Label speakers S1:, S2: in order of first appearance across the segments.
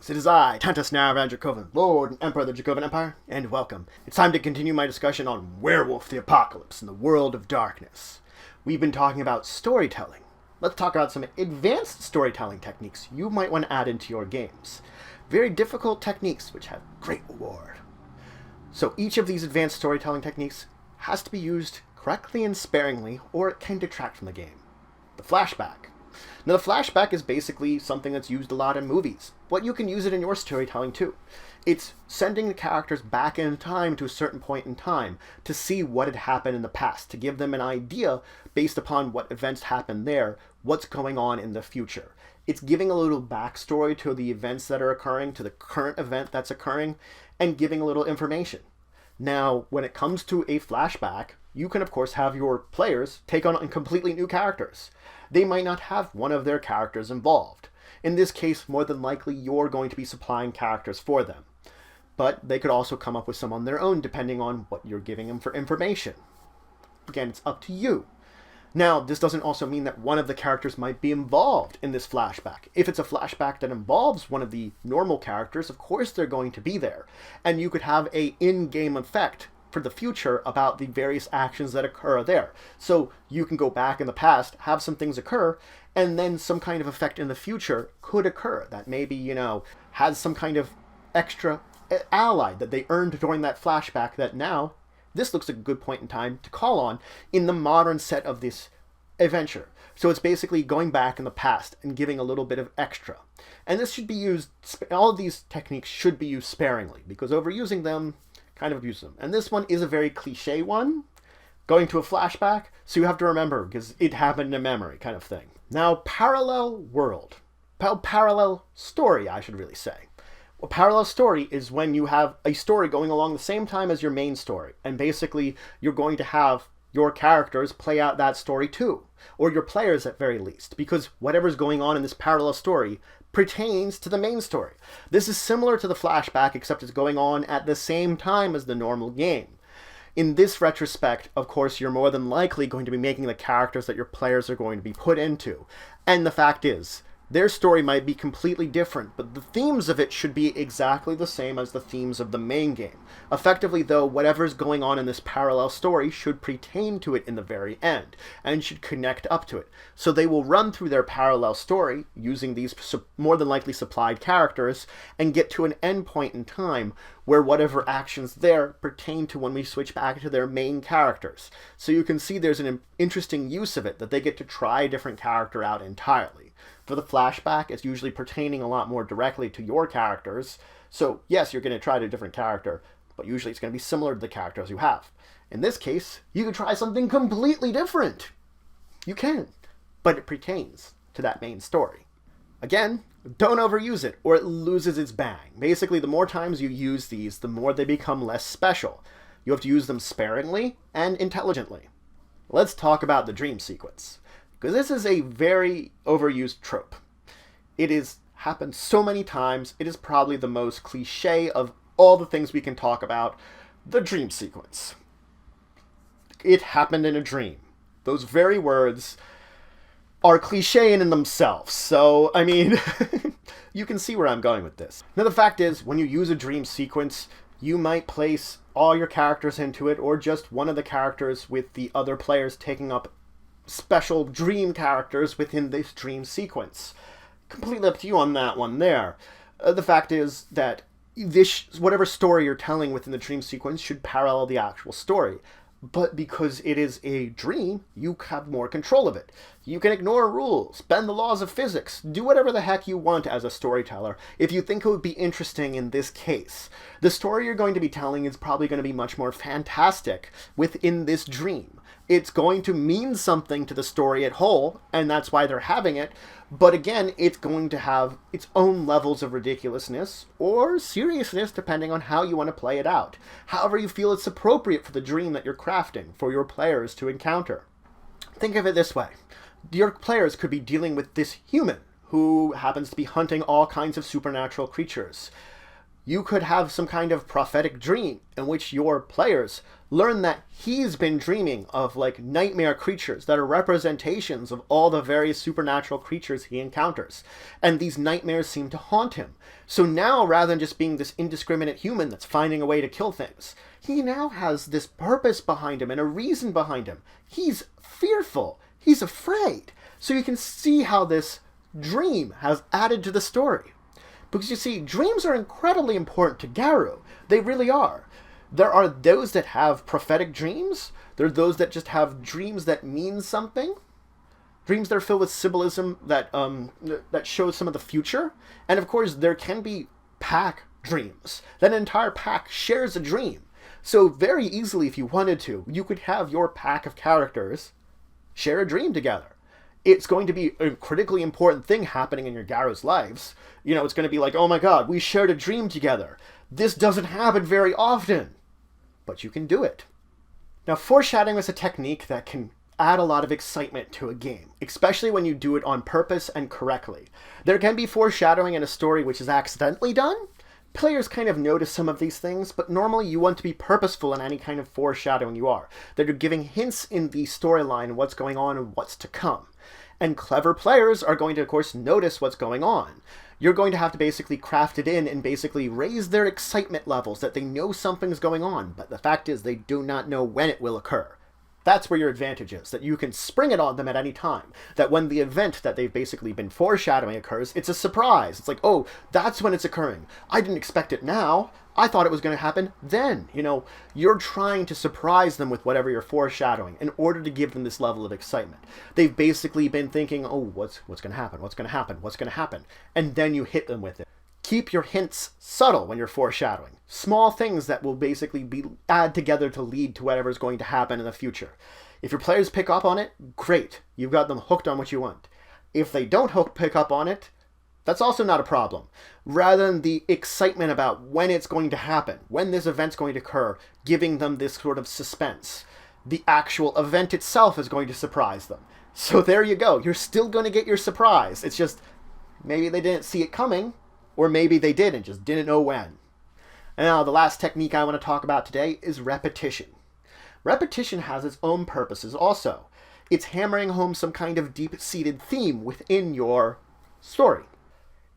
S1: Greetings, it is I, Tantus Naravan Dracovin, Lord and Emperor of the Dracovin Empire, and welcome. It's time to continue my discussion on Werewolf the Apocalypse in the World of Darkness. We've been talking about storytelling. Let's talk about some advanced storytelling techniques you might want to add into your games. Very difficult techniques which have great reward. So each of these advanced storytelling techniques has to be used correctly and sparingly, or it can detract from the game. The flashback. Now, the flashback is basically something that's used a lot in movies, but you can use it in your storytelling too. It's sending the characters back in time to a certain point in time to see what had happened in the past, to give them an idea based upon what events happened there, what's going on in the future. It's giving a little backstory to the events that are occurring, to the current event that's occurring, and giving a little information. Now, when it comes to a flashback, you can of course have your players take on completely new characters. They might not have one of their characters involved. In this case, more than likely, you're going to be supplying characters for them. But they could also come up with some on their own, depending on what you're giving them for information. Again, it's up to you. Now, this doesn't also mean that one of the characters might be involved in this flashback. If it's a flashback that involves one of the normal characters, of course they're going to be there. And you could have an in-game effect for the future about the various actions that occur there. So you can go back in the past, have some things occur, and then some kind of effect in the future could occur that maybe, has some kind of extra ally that they earned during that flashback that now, this looks like a good point in time to call on in the modern set of this adventure. So it's basically going back in the past and giving a little bit of extra. And this should be used, all of these techniques should be used sparingly, because overusing them kind of abuse them. And this one is a very cliche one, going to a flashback, so you have to remember, because it happened in memory kind of thing. Now, parallel world. Parallel story, I should really say. A parallel story is when you have a story going along the same time as your main story, and basically you're going to have your characters play out that story too, or your players at very least, because whatever's going on in this parallel story pertains to the main story. This is similar to the flashback, except it's going on at the same time as the normal game. In this retrospect, of course, you're more than likely going to be making the characters that your players are going to be put into. And the fact is, their story might be completely different, but the themes of it should be exactly the same as the themes of the main game. Effectively, though, whatever's going on in this parallel story should pertain to it in the very end, and should connect up to it. So they will run through their parallel story, using these more than likely supplied characters, and get to an end point in time where whatever actions there pertain to when we switch back to their main characters. So you can see there's an interesting use of it, that they get to try a different character out entirely. For the flashback, it's usually pertaining a lot more directly to your characters. So yes, you're going to try a different character, but usually it's going to be similar to the characters you have. In this case, you can try something completely different. You can, but it pertains to that main story. Again, don't overuse it, or it loses its bang. Basically, the more times you use these, the more they become less special. You have to use them sparingly and intelligently. Let's talk about the dream sequence, because this is a very overused trope. It has happened so many times, it is probably the most cliche of all the things we can talk about, the dream sequence. It happened in a dream. Those very words are cliche in themselves, so, I mean, you can see where I'm going with this. Now, the fact is, when you use a dream sequence, you might place all your characters into it, or just one of the characters with the other players taking up special dream characters within this dream sequence. Completely up to you on that one there. The fact is that whatever story you're telling within the dream sequence should parallel the actual story. But because it is a dream, you have more control of it. You can ignore rules, bend the laws of physics, do whatever the heck you want as a storyteller if you think it would be interesting in this case. The story you're going to be telling is probably going to be much more fantastic within this dream. It's going to mean something to the story at whole, and that's why they're having it. But again, it's going to have its own levels of ridiculousness or seriousness depending on how you want to play it out. However you feel it's appropriate for the dream that you're crafting for your players to encounter. Think of it this way. Your players could be dealing with this human who happens to be hunting all kinds of supernatural creatures. You could have some kind of prophetic dream in which your players learn that he's been dreaming of like nightmare creatures that are representations of all the various supernatural creatures he encounters. And these nightmares seem to haunt him. So now, rather than just being this indiscriminate human that's finding a way to kill things, he now has this purpose behind him and a reason behind him. He's fearful. He's afraid. So you can see how this dream has added to the story. Because you see, dreams are incredibly important to Garou. They really are. There are those that have prophetic dreams. There are those that just have dreams that mean something. Dreams that are filled with symbolism that shows some of the future. And of course, there can be pack dreams. That an entire pack shares a dream. So very easily, if you wanted to, you could have your pack of characters share a dream together. It's going to be a critically important thing happening in your Garou's lives. You know, it's going to be like, oh my god, we shared a dream together. This doesn't happen very often. But you can do it. Now, foreshadowing is a technique that can add a lot of excitement to a game, especially when you do it on purpose and correctly. There can be foreshadowing in a story which is accidentally done. Players kind of notice some of these things, but normally you want to be purposeful in any kind of foreshadowing you are. That you're giving hints in the storyline what's going on and what's to come. And clever players are going to, of course, notice what's going on. You're going to have to basically craft it in and basically raise their excitement levels that they know something's going on, but the fact is they do not know when it will occur. That's where your advantage is, that you can spring it on them at any time. That when the event that they've basically been foreshadowing occurs, it's a surprise. It's like, oh, that's when it's occurring. I didn't expect it now. I thought it was going to happen then. You know, you're trying to surprise them with whatever you're foreshadowing in order to give them this level of excitement. They've basically been thinking, oh, what's going to happen? What's going to happen? What's going to happen? And then you hit them with it. Keep your hints subtle when you're foreshadowing. Small things that will basically add together to lead to whatever's going to happen in the future. If your players pick up on it, great. You've got them hooked on what you want. If they don't pick up on it, that's also not a problem. Rather than the excitement about when it's going to happen, when this event's going to occur, giving them this sort of suspense. The actual event itself is going to surprise them. So there you go. You're still going to get your surprise. It's just maybe they didn't see it coming, or maybe they did and just didn't know when. And now the last technique I want to talk about today is repetition. Repetition has its own purposes also. It's hammering home some kind of deep-seated theme within your story.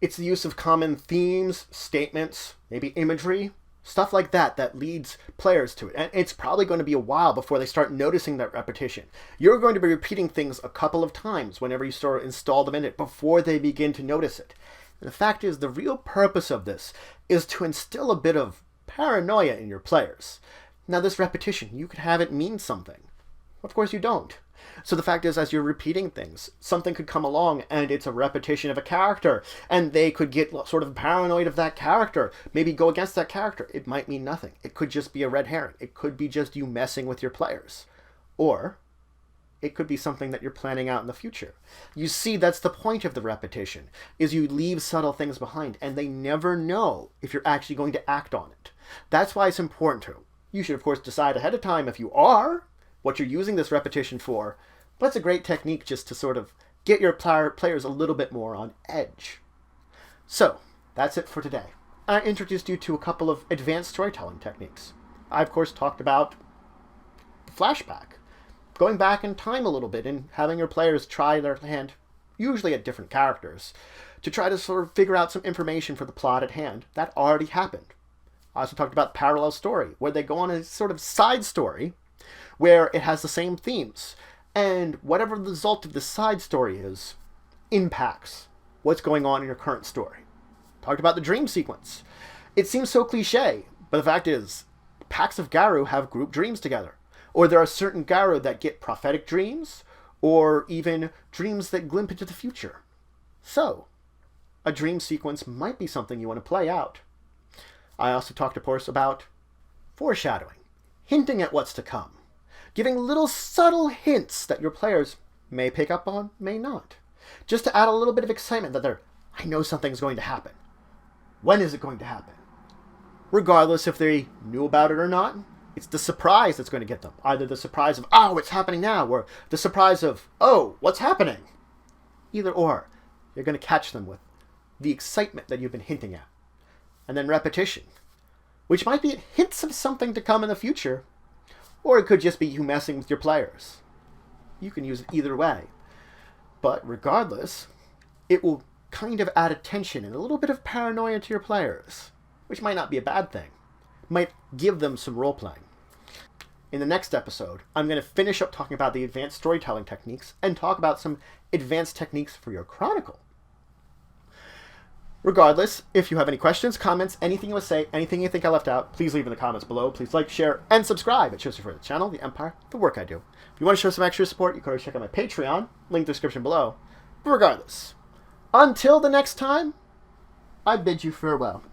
S1: It's the use of common themes, statements, maybe imagery, stuff like that that leads players to it. And it's probably going to be a while before they start noticing that repetition. You're going to be repeating things a couple of times whenever you start install them in it before they begin to notice it. And the fact is, the real purpose of this is to instill a bit of paranoia in your players. Now, this repetition, you could have it mean something. Of course you don't. So the fact is, as you're repeating things, something could come along and it's a repetition of a character, and they could get sort of paranoid of that character, maybe go against that character. It might mean nothing. It could just be a red herring. It could be just you messing with your players. Or it could be something that you're planning out in the future. You see, that's the point of the repetition, is you leave subtle things behind, and they never know if you're actually going to act on it. That's why it's important to. You should, of course, decide ahead of time if you are, what you're using this repetition for, but it's a great technique just to sort of get your players a little bit more on edge. So, that's it for today. I introduced you to a couple of advanced storytelling techniques. I, of course, talked about the flashback, going back in time a little bit and having your players try their hand, usually at different characters, to try to sort of figure out some information for the plot at hand that already happened. I also talked about parallel story, where they go on a sort of side story where it has the same themes, and whatever the result of the side story is impacts what's going on in your current story. Talked about the dream sequence. It seems so cliche, but the fact is, packs of Garou have group dreams together. Or there are certain Garou that get prophetic dreams, or even dreams that glimpse into the future. So, a dream sequence might be something you want to play out. I also talked, of course, about foreshadowing, hinting at what's to come, giving little subtle hints that your players may pick up on, may not. Just to add a little bit of excitement that I know something's going to happen. When is it going to happen? Regardless if they knew about it or not, it's the surprise that's going to get them. Either the surprise of, oh, it's happening now, or the surprise of, oh, what's happening? Either or, you're going to catch them with the excitement that you've been hinting at. and then repetition, which might be hints of something to come in the future, or it could just be you messing with your players. You can use it either way. But regardless, it will kind of add a tension and a little bit of paranoia to your players, which might not be a bad thing. Might give them some role-playing. In the next episode, I'm going to finish up talking about the advanced storytelling techniques and talk about some advanced techniques for your chronicle. Regardless, if you have any questions, comments, anything you want to say, anything you think I left out, please leave in the comments below. Please like, share, and subscribe. It shows you for the channel, the Empire, the work I do. If you want to show some extra support, you can always check out my Patreon, link in the description below. But regardless, until the next time, I bid you farewell.